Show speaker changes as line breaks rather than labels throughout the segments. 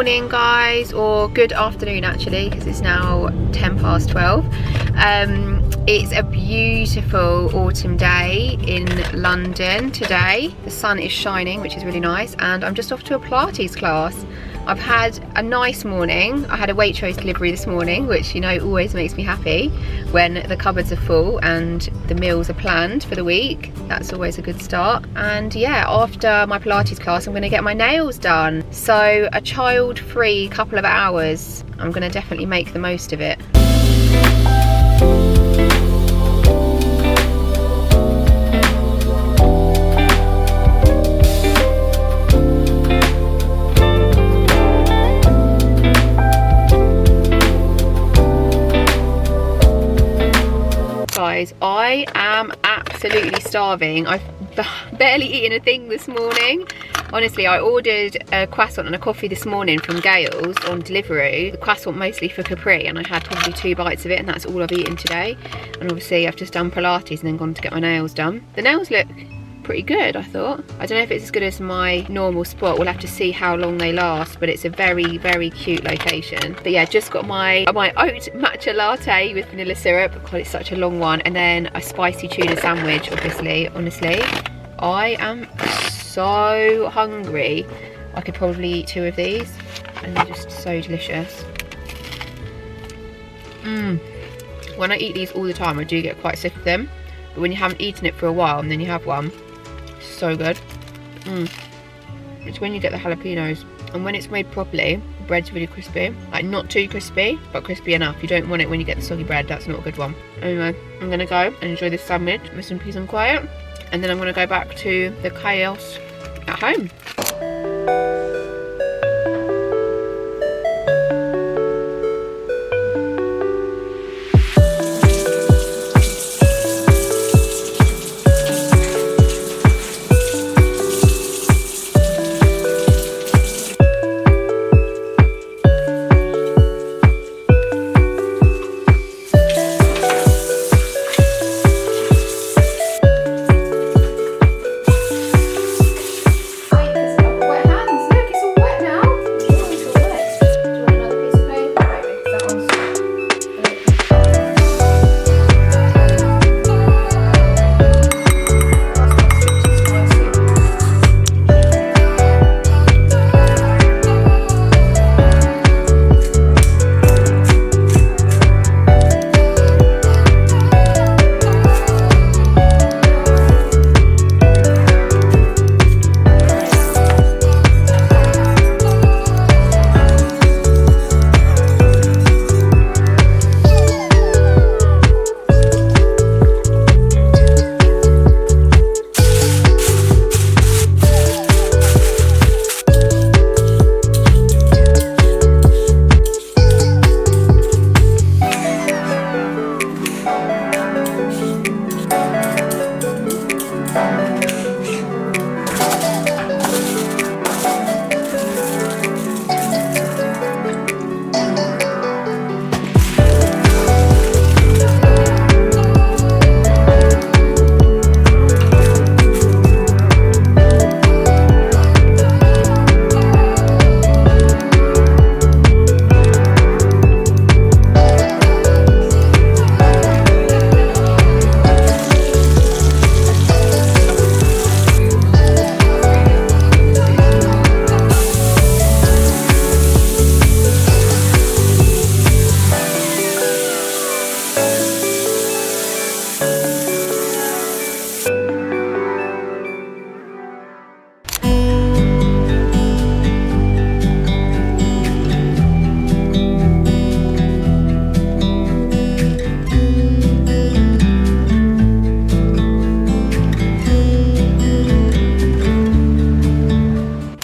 morning guys, or good afternoon actually, because it's now 12:10. It's a beautiful autumn day in London today. The sun is shining, which is really nice, and I'm just off to a Pilates class. I've had a nice morning. I had a Waitrose delivery this morning, which, you know, always makes me happy when the cupboards are full and the meals are planned for the week. That's always a good start. And yeah, after my Pilates class, I'm going to get my nails done. So a child-free couple of hours. I'm going to definitely make the most of it. Guys, I am absolutely starving. I've barely eaten a thing this morning. Honestly, I ordered a croissant and a coffee this morning from Gales on delivery. The croissant mostly for Capri, and I had probably 2 bites of it, and that's all I've eaten today. And obviously I've just done Pilates and then gone to get my nails done. The nails look pretty good, I thought. I don't know if it's as good as my normal spot. We'll have to see how long they last, but it's a very, very cute location. But yeah, just got my oat matcha latte with vanilla syrup. God, it's such a long one. And then a spicy tuna sandwich, obviously. Honestly, I am so hungry. I could probably eat 2 of these, and they're just so delicious. When I eat these all the time, I do get quite sick of them. But when you haven't eaten it for a while and then you have one, so good. It's when you get the jalapenos, and when it's made properly, the bread's really crispy. Like, not too crispy, but crispy enough. You don't want it when you get the soggy bread. That's not a good one. Anyway, I'm gonna go and enjoy this sandwich with some peace and quiet, and then I'm gonna go back to the chaos at home.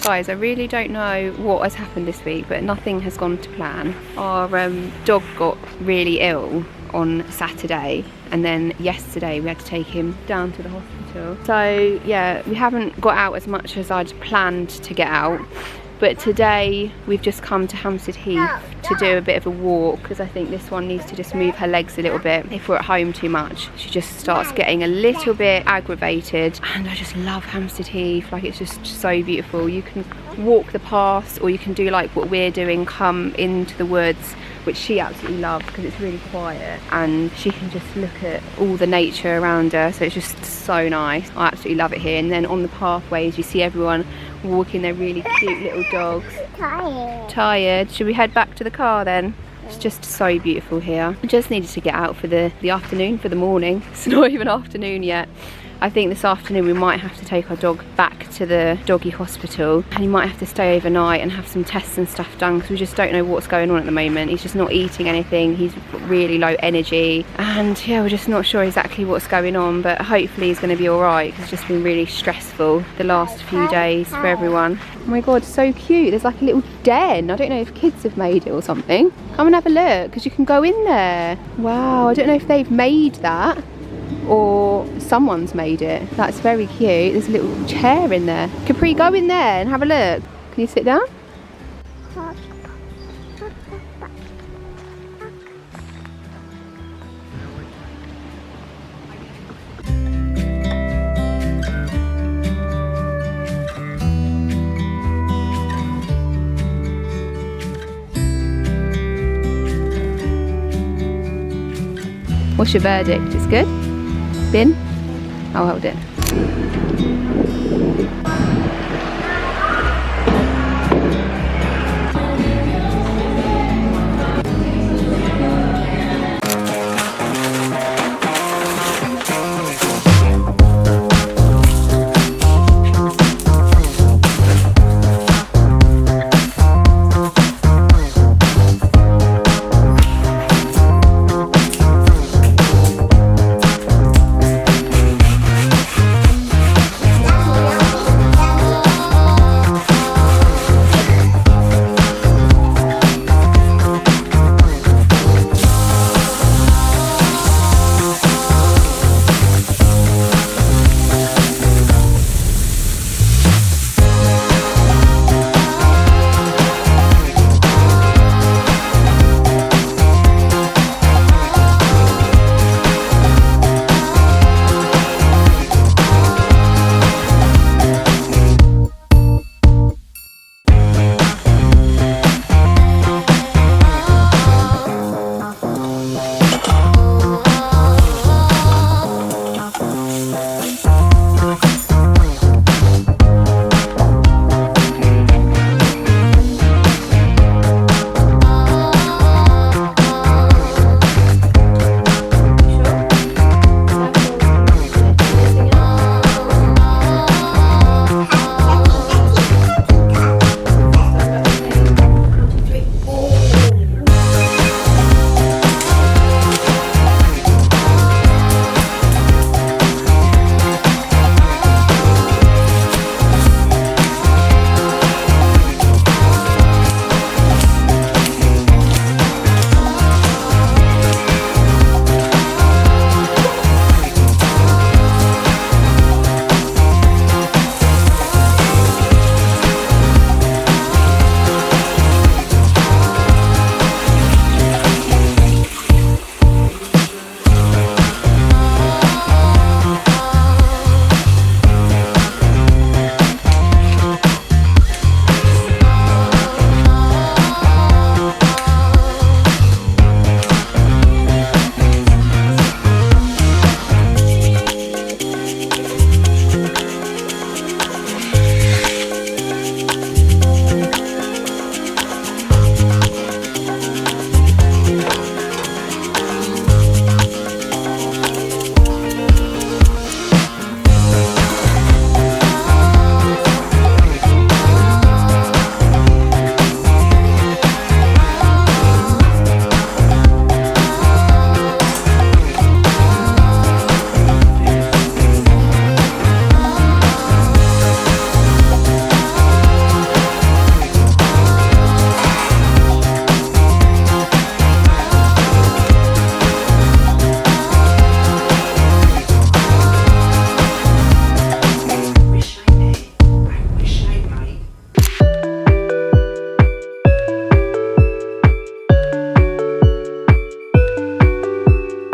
Guys, I really don't know what has happened this week, but nothing has gone to plan. Our dog got really ill on Saturday, and then yesterday we had to take him down to the hospital. So yeah, we haven't got out as much as I'd planned to get out. But today we've just come to Hampstead Heath to do a bit of a walk, because I think this one needs to just move her legs a little bit. If we're at home too much, she just starts getting a little bit aggravated. And I just love Hampstead Heath. Like, it's just so beautiful. You can walk the paths, or you can do like what we're doing, come into the woods, which she absolutely loves because it's really quiet and she can just look at all the nature around her, so it's just so nice. I absolutely love it here. And then on the pathways you see everyone walking their really cute little dogs. Tired? Should we head back to the car then? It's just so beautiful here. I just needed to get out for the afternoon, for the morning. It's not even afternoon yet. I think this afternoon we might have to take our dog back to the doggy hospital, and he might have to stay overnight and have some tests and stuff done, because we just don't know what's going on at the moment. He's just not eating anything, he's got really low energy, and yeah, we're just not sure exactly what's going on, but hopefully he's going to be alright, because it's just been really stressful the last few days for everyone. Oh my god, so cute. There's like a little den. I don't know if kids have made it or something. Come and have a look, because you can go in there. Wow, I don't know if they've made that or someone's made it. That's very cute. There's a little chair in there. Capri, go in there and have a look. Can you sit down? What's your verdict? It's good? Bin? I'll hold it.